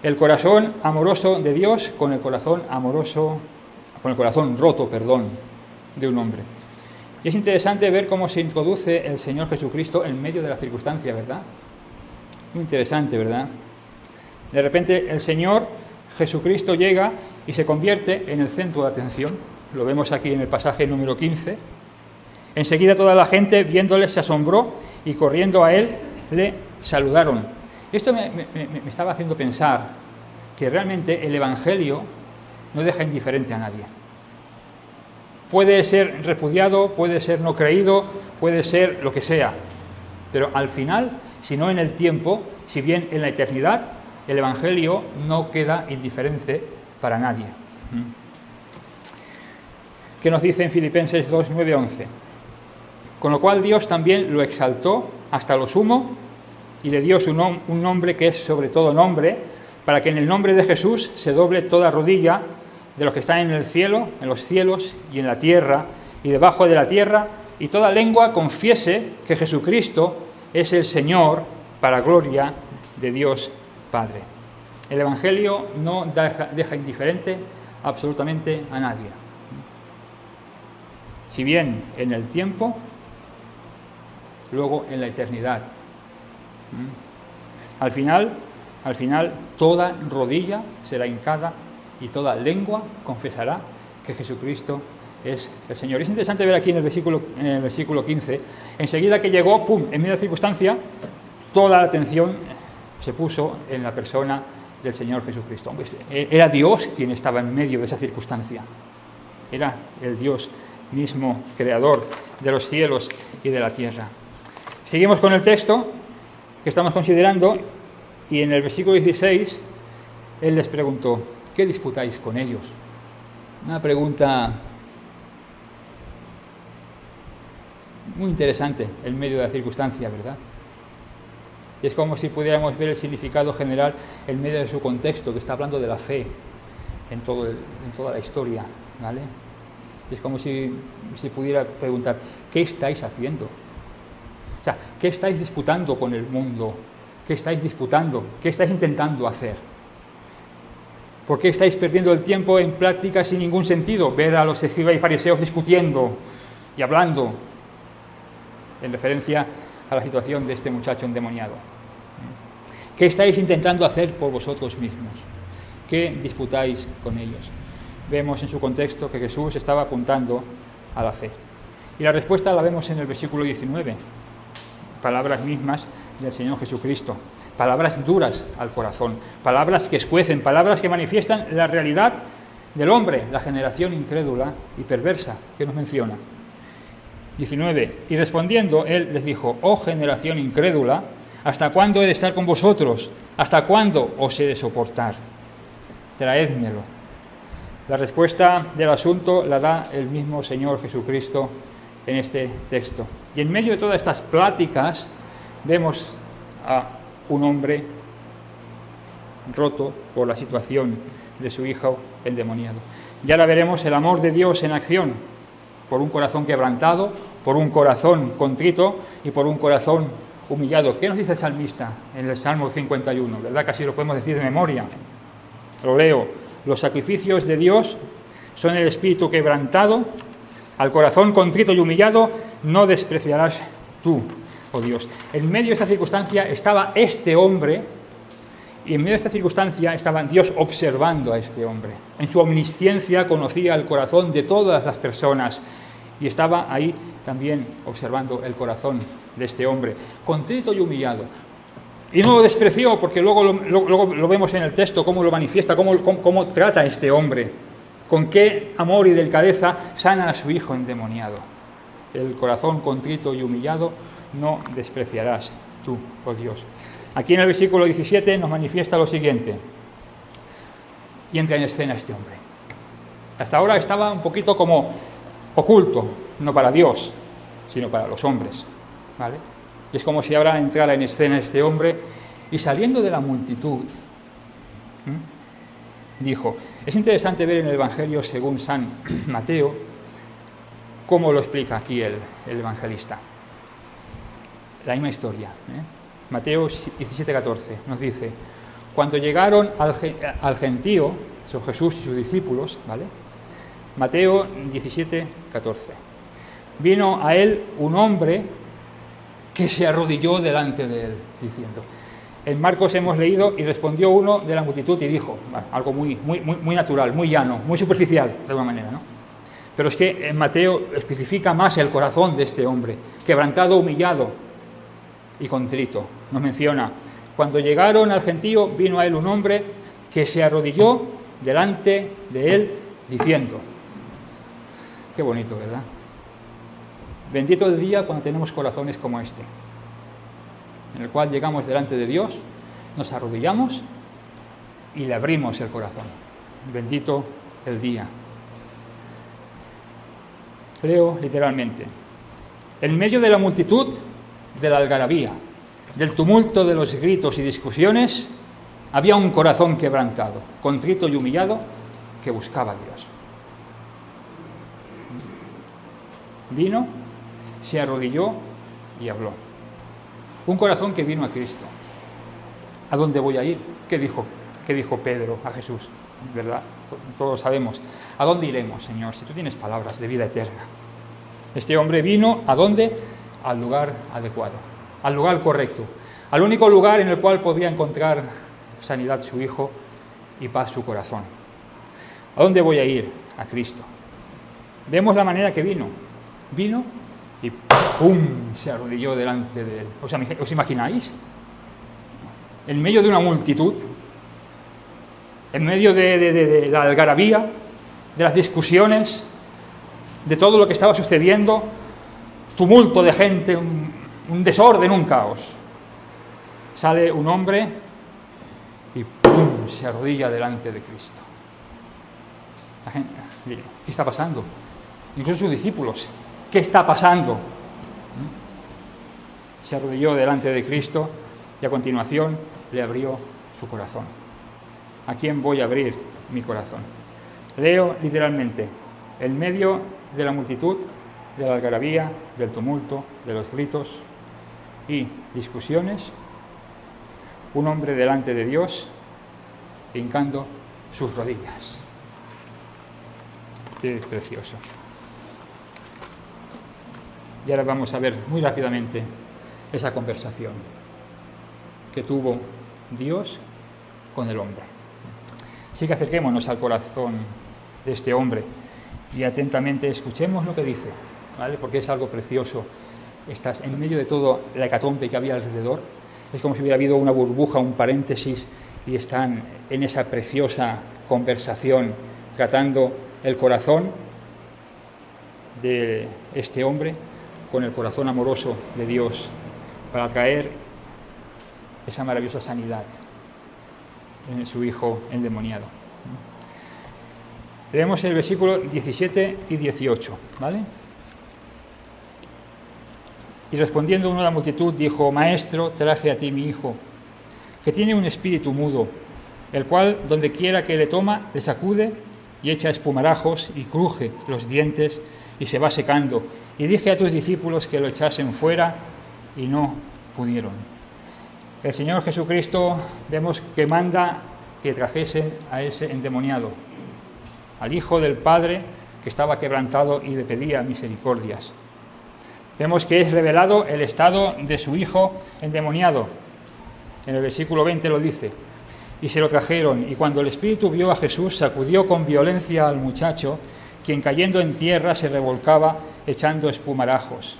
El corazón amoroso de Dios con el corazón roto, de un hombre. Y es interesante ver cómo se introduce el Señor Jesucristo en medio de la circunstancia, ¿verdad? Muy interesante, ¿verdad? De repente el Señor Jesucristo llega y se convierte en el centro de atención. Lo vemos aquí en el pasaje número 15. Enseguida toda la gente, viéndole, se asombró y corriendo a él, le saludaron. Esto me estaba haciendo pensar que realmente el Evangelio no deja indiferente a nadie. Puede ser repudiado, puede ser no creído, puede ser lo que sea, pero al final, si no en el tiempo, si bien en la eternidad, el Evangelio no queda indiferente para nadie. ¿Qué nos dice en Filipenses 2, 9, 11? Con lo cual Dios también lo exaltó hasta lo sumo y le dio un nombre que es sobre todo nombre, para que en el nombre de Jesús se doble toda rodilla de los que están en el cielo, en los cielos y en la tierra y debajo de la tierra, y toda lengua confiese que Jesucristo es el Señor, para gloria de Dios Padre. El Evangelio no deja indiferente absolutamente a nadie. Si bien en el tiempo, luego en la eternidad. Al final, toda rodilla será hincada y toda lengua confesará que Jesucristo es el Señor. Es interesante ver aquí en el versículo 15, enseguida que llegó, en medio de la circunstancia, toda la atención se puso en la persona del Señor Jesucristo. Era Dios quien estaba en medio de esa circunstancia. Era el Dios mismo, creador de los cielos y de la tierra. Seguimos con el texto que estamos considerando, y en el versículo 16, Él les preguntó: ¿qué disputáis con ellos? Una pregunta muy interesante en medio de la circunstancia, ¿verdad? Es como si pudiéramos ver el significado general en medio de su contexto, que está hablando de la fe en toda la historia, ¿vale? Es como si pudiera preguntar: ¿qué estáis haciendo? O sea, ¿qué estáis disputando con el mundo? ¿Qué estáis disputando? ¿Qué estáis intentando hacer? ¿Por qué estáis perdiendo el tiempo en prácticas sin ningún sentido? Ver a los escribas y fariseos discutiendo y hablando, en referencia a la situación de este muchacho endemoniado. ¿Qué estáis intentando hacer por vosotros mismos? ¿Qué disputáis con ellos? Vemos en su contexto que Jesús estaba apuntando a la fe. Y la respuesta la vemos en el versículo 19. Palabras mismas del Señor Jesucristo. Palabras duras al corazón. Palabras que escuecen, palabras que manifiestan la realidad del hombre, la generación incrédula y perversa que nos menciona. 19. Y respondiendo, él les dijo: oh generación incrédula, ¿hasta cuándo he de estar con vosotros? ¿Hasta cuándo os he de soportar? Traédmelo. La respuesta del asunto la da el mismo Señor Jesucristo en este texto. Y en medio de todas estas pláticas vemos a un hombre roto por la situación de su hijo endemoniado. Y ahora veremos el amor de Dios en acción, por un corazón quebrantado, por un corazón contrito y por un corazón humillado. ¿Qué nos dice el salmista en el Salmo 51? ¿Verdad? Casi lo podemos decir de memoria. Lo leo: los sacrificios de Dios son el espíritu quebrantado, al corazón contrito y humillado no despreciarás tú, oh Dios. En medio de esta circunstancia estaba este hombre, y en medio de esta circunstancia estaba Dios observando a este hombre. En su omnisciencia conocía el corazón de todas las personas y estaba ahí también observando el corazón de este hombre, contrito y humillado. Y no lo despreció, porque luego lo vemos en el texto, cómo lo manifiesta, cómo trata a este hombre, con qué amor y delicadeza sana a su hijo endemoniado. El corazón contrito y humillado no despreciarás tú, oh Dios. Aquí en el versículo 17 nos manifiesta lo siguiente, y entra en escena este hombre. Hasta ahora estaba un poquito como oculto, no para Dios, sino para los hombres, ¿vale? Es como si ahora entrara en escena este hombre y, saliendo de la multitud, dijo. Es interesante ver en el Evangelio según San Mateo cómo lo explica aquí el evangelista. La misma historia, Mateo 17:14 nos dice: cuando llegaron al gentío, son Jesús y sus discípulos, ¿vale? Mateo 17:14. Vino a él un hombre que se arrodilló delante de él, diciendo. En Marcos hemos leído: y respondió uno de la multitud y dijo. Bueno, algo muy natural, muy llano, muy superficial, de alguna manera, ¿no? Pero es que en Mateo especifica más el corazón de este hombre, quebrantado, humillado y contrito. Nos menciona: cuando llegaron al gentío, vino a él un hombre que se arrodilló delante de él, diciendo. Qué bonito, ¿verdad? Bendito el día cuando tenemos corazones como este, en el cual llegamos delante de Dios, nos arrodillamos y le abrimos el corazón. Bendito el día. Leo literalmente: en medio de la multitud, de la algarabía, del tumulto de los gritos y discusiones, había un corazón quebrantado, contrito y humillado, que buscaba a Dios. Vino, se arrodilló y habló. Un corazón que vino a Cristo. ¿A dónde voy a ir? ¿Qué dijo Pedro a Jesús? ¿Verdad? Todos sabemos. ¿A dónde iremos, Señor, si tú tienes palabras de vida eterna? Este hombre vino, ¿a dónde? Al lugar adecuado, al lugar correcto, al único lugar en el cual podía encontrar sanidad su hijo y paz su corazón. ¿A dónde voy a ir? A Cristo. Vemos la manera que vino. Vino y ¡pum!, se arrodilló delante de él. ¿Os imagináis? En medio de una multitud, en medio de la algarabía, de las discusiones, de todo lo que estaba sucediendo, tumulto de gente, un desorden, un caos. Sale un hombre y ¡pum!, se arrodilla delante de Cristo. La gente, ¿qué está pasando? Incluso sus discípulos, ¿qué está pasando? Se arrodilló delante de Cristo y a continuación le abrió su corazón. ¿A quién voy a abrir mi corazón? Leo literalmente: en medio de la multitud, de la algarabía, del tumulto, de los gritos y discusiones, un hombre delante de Dios, hincando sus rodillas. Qué precioso. Y ahora vamos a ver muy rápidamente esa conversación que tuvo Dios con el hombre. Así que acerquémonos al corazón de este hombre y atentamente escuchemos lo que dice, ¿vale? Porque es algo precioso. Estás en medio de todo la hecatombe que había alrededor. Es como si hubiera habido una burbuja, un paréntesis, y están en esa preciosa conversación tratando el corazón de este hombre con el corazón amoroso de Dios para traer esa maravillosa sanidad en su hijo endemoniado. Leemos el versículo 17 y 18, ¿vale? Y respondiendo uno a la multitud, dijo: Maestro, traje a ti mi hijo, que tiene un espíritu mudo, el cual, donde quiera que le toma, le sacude y echa espumarajos y cruje los dientes y se va secando. Y dije a tus discípulos que lo echasen fuera y no pudieron. El Señor Jesucristo vemos que manda que trajesen a ese endemoniado, al Hijo del Padre que estaba quebrantado y le pedía misericordias. Vemos que es revelado el estado de su hijo endemoniado. En el versículo 20 lo dice: y se lo trajeron, y cuando el espíritu vio a Jesús, sacudió con violencia al muchacho, quien cayendo en tierra se revolcaba echando espumarajos.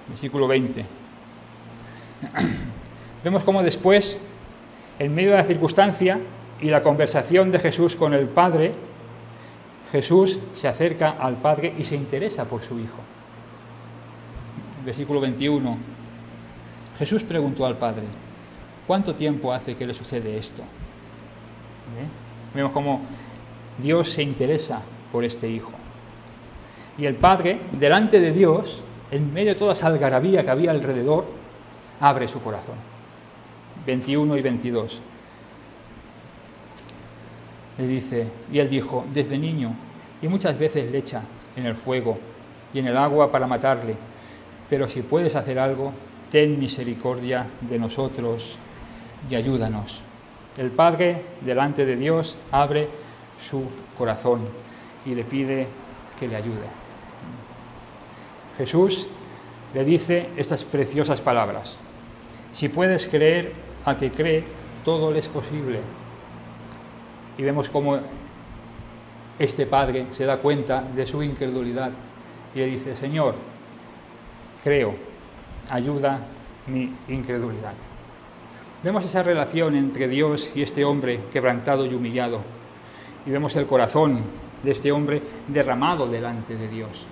Versículo 20. Vemos cómo después, en medio de la circunstancia y la conversación de Jesús con el Padre, Jesús se acerca al Padre y se interesa por su hijo. Versículo 21. Jesús preguntó al Padre: ¿cuánto tiempo hace que le sucede esto? Vemos cómo Dios se interesa por este hijo. Y el Padre, delante de Dios, en medio de toda esa algarabía que había alrededor, abre su corazón. 21 y 22. Le dice, y él dijo: desde niño, y muchas veces le echa en el fuego y en el agua para matarle, pero si puedes hacer algo, ten misericordia de nosotros y ayúdanos. El Padre, delante de Dios, abre su corazón y le pide que le ayude. Jesús le dice estas preciosas palabras: si puedes creer, al que cree, todo le es posible. Y vemos cómo este padre se da cuenta de su incredulidad y le dice: Señor, creo, ayuda mi incredulidad. Vemos esa relación entre Dios y este hombre quebrantado y humillado, y vemos el corazón de este hombre derramado delante de Dios.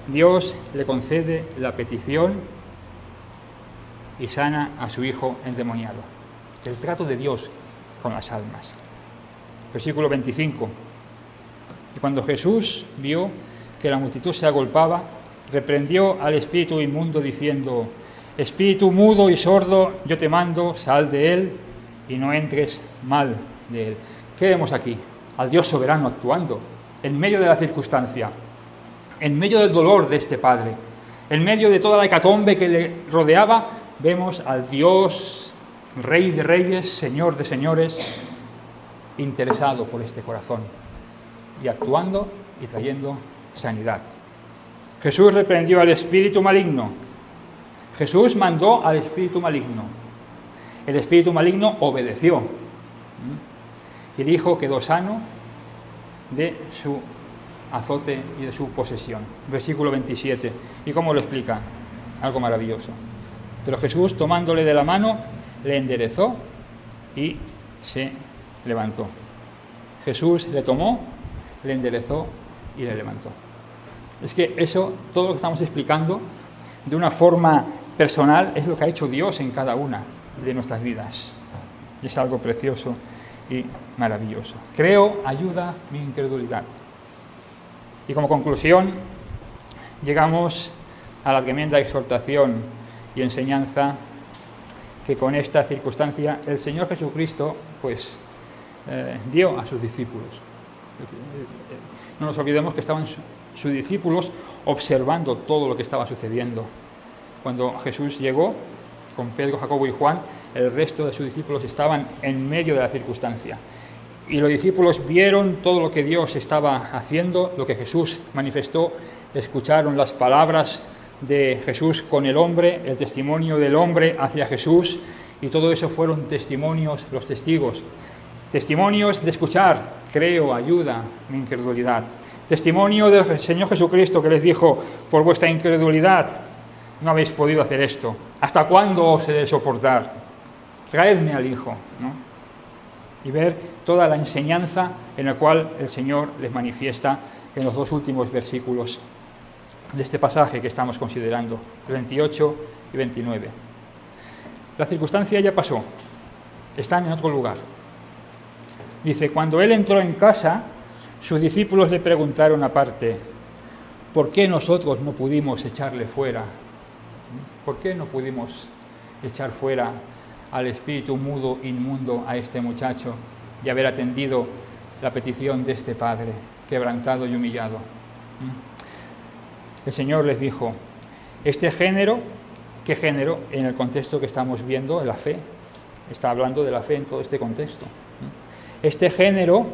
Dios le concede la petición y sana a su hijo endemoniado. El trato de Dios con las almas. Versículo 25. Y cuando Jesús vio que la multitud se agolpaba, reprendió al espíritu inmundo diciendo: espíritu mudo y sordo, yo te mando, sal de él y no entres mal de él. ¿Qué vemos aquí? Al Dios soberano actuando en medio de la circunstancia, en medio del dolor de este padre, en medio de toda la hecatombe que le rodeaba. Vemos al Dios, Rey de reyes, Señor de señores, interesado por este corazón y actuando y trayendo sanidad. Jesús reprendió al espíritu maligno. Jesús mandó al espíritu maligno. El espíritu maligno obedeció. El hijo quedó sano de su azote y de su posesión. Versículo 27. ¿Y cómo lo explica? Algo maravilloso. Pero Jesús, tomándole de la mano, le enderezó y se levantó. Jesús le tomó, le enderezó y le levantó. Es que eso, todo lo que estamos explicando, de una forma personal, es lo que ha hecho Dios en cada una de nuestras vidas. Y es algo precioso y maravilloso. Creo, ayuda mi incredulidad. Y como conclusión, llegamos a la tremenda exhortación y enseñanza que con esta circunstancia el Señor Jesucristo dio a sus discípulos. No nos olvidemos que estaban sus discípulos observando todo lo que estaba sucediendo. Cuando Jesús llegó con Pedro, Jacobo y Juan, el resto de sus discípulos estaban en medio de la circunstancia. Y los discípulos vieron todo lo que Dios estaba haciendo, lo que Jesús manifestó, escucharon las palabras de Jesús con el hombre, el testimonio del hombre hacia Jesús, y todo eso fueron testimonios, los testigos. Testimonios de escuchar: creo, ayuda mi incredulidad. Testimonio del Señor Jesucristo, que les dijo: por vuestra incredulidad no habéis podido hacer esto. ¿Hasta cuándo os he de soportar? Traedme al Hijo, ¿no? y ver toda la enseñanza en la cual el Señor les manifiesta en los dos últimos versículos de este pasaje que estamos considerando, 28 y 29. La circunstancia ya pasó, están en otro lugar. Dice, cuando él entró en casa, sus discípulos le preguntaron aparte, ¿por qué nosotros no pudimos echarle fuera? ¿Por qué no pudimos echar fuera al espíritu mudo, inmundo, a este muchacho y haber atendido la petición de este padre, quebrantado y humillado? El Señor les dijo, este género, ¿qué género? En el contexto que estamos viendo, la fe, está hablando de la fe en todo este contexto. Este género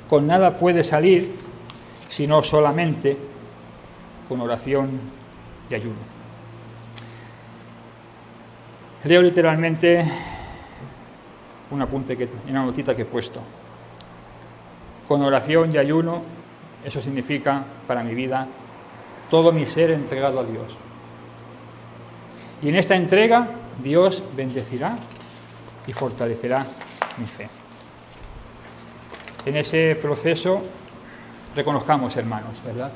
con nada puede salir, sino solamente con oración y ayuno. Leo literalmente un apunte, una notita que he puesto. Con oración y ayuno, eso significa para mi vida todo mi ser entregado a Dios. Y en esta entrega, Dios bendecirá y fortalecerá mi fe. En ese proceso, reconozcamos, hermanos, ¿verdad?,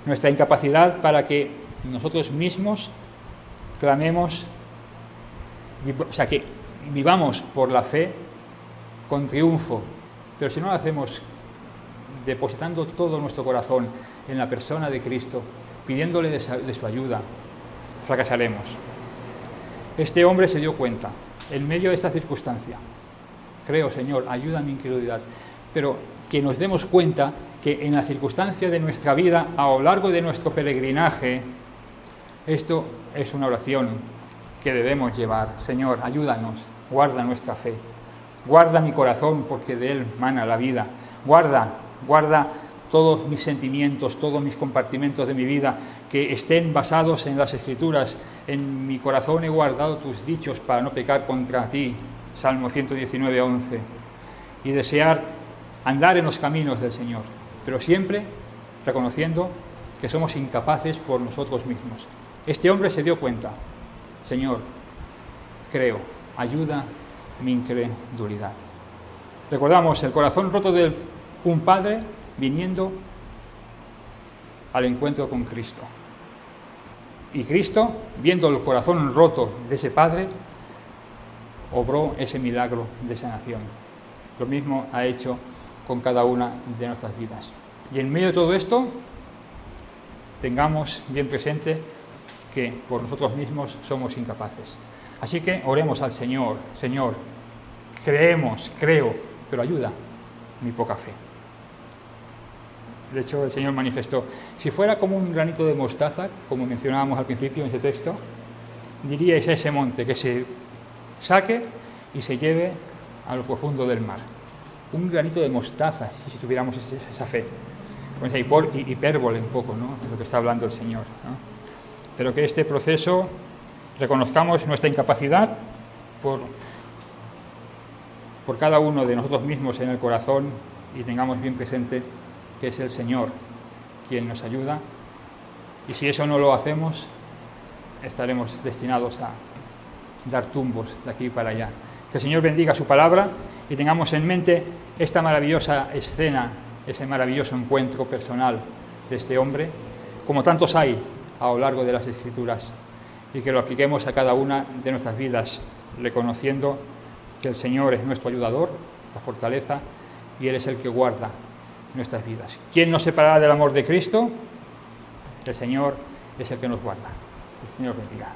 nuestra incapacidad para que nosotros mismos clamemos, o sea, que vivamos por la fe con triunfo, pero si no lo hacemos depositando todo nuestro corazón en la persona de Cristo, pidiéndole de su ayuda, fracasaremos. Este hombre se dio cuenta, en medio de esta circunstancia, creo, Señor, ayuda a mi incredulidad, pero que nos demos cuenta que en la circunstancia de nuestra vida, a lo largo de nuestro peregrinaje, esto es una oración que debemos llevar. Señor, ayúdanos, guarda nuestra fe, guarda mi corazón porque de él mana la vida, guarda todos mis sentimientos, todos mis compartimentos de mi vida, que estén basados en las Escrituras. En mi corazón he guardado tus dichos para no pecar contra ti, Salmo 119, 11, y desear andar en los caminos del Señor, pero siempre reconociendo que somos incapaces por nosotros mismos. Este hombre se dio cuenta, Señor, creo, ayuda mi incredulidad. Recordamos el corazón roto de un padre viniendo al encuentro con Cristo. Y Cristo, viendo el corazón roto de ese padre, obró ese milagro de sanación. Lo mismo ha hecho con cada una de nuestras vidas. Y en medio de todo esto, tengamos bien presente que por nosotros mismos somos incapaces. Así que oremos al Señor. Señor, creo, pero ayuda mi poca fe. De hecho, el Señor manifestó, si fuera como un granito de mostaza, como mencionábamos al principio en ese texto, diríais a ese monte que se saque y se lleve a lo profundo del mar. Un granito de mostaza, si tuviéramos esa fe. Pues ahí por hipérbole un poco, ¿no?, de lo que está hablando el Señor, ¿no? Pero que este proceso reconozcamos nuestra incapacidad por cada uno de nosotros mismos en el corazón y tengamos bien presente que es el Señor quien nos ayuda, y si eso no lo hacemos, estaremos destinados a dar tumbos de aquí para allá. Que el Señor bendiga su palabra y tengamos en mente esta maravillosa escena, ese maravilloso encuentro personal de este hombre, como tantos hay a lo largo de las Escrituras, y que lo apliquemos a cada una de nuestras vidas, reconociendo que el Señor es nuestro ayudador, nuestra fortaleza, y Él es el que guarda nuestras vidas. ¿Quién nos separará del amor de Cristo? El Señor es el que nos guarda. El Señor bendiga.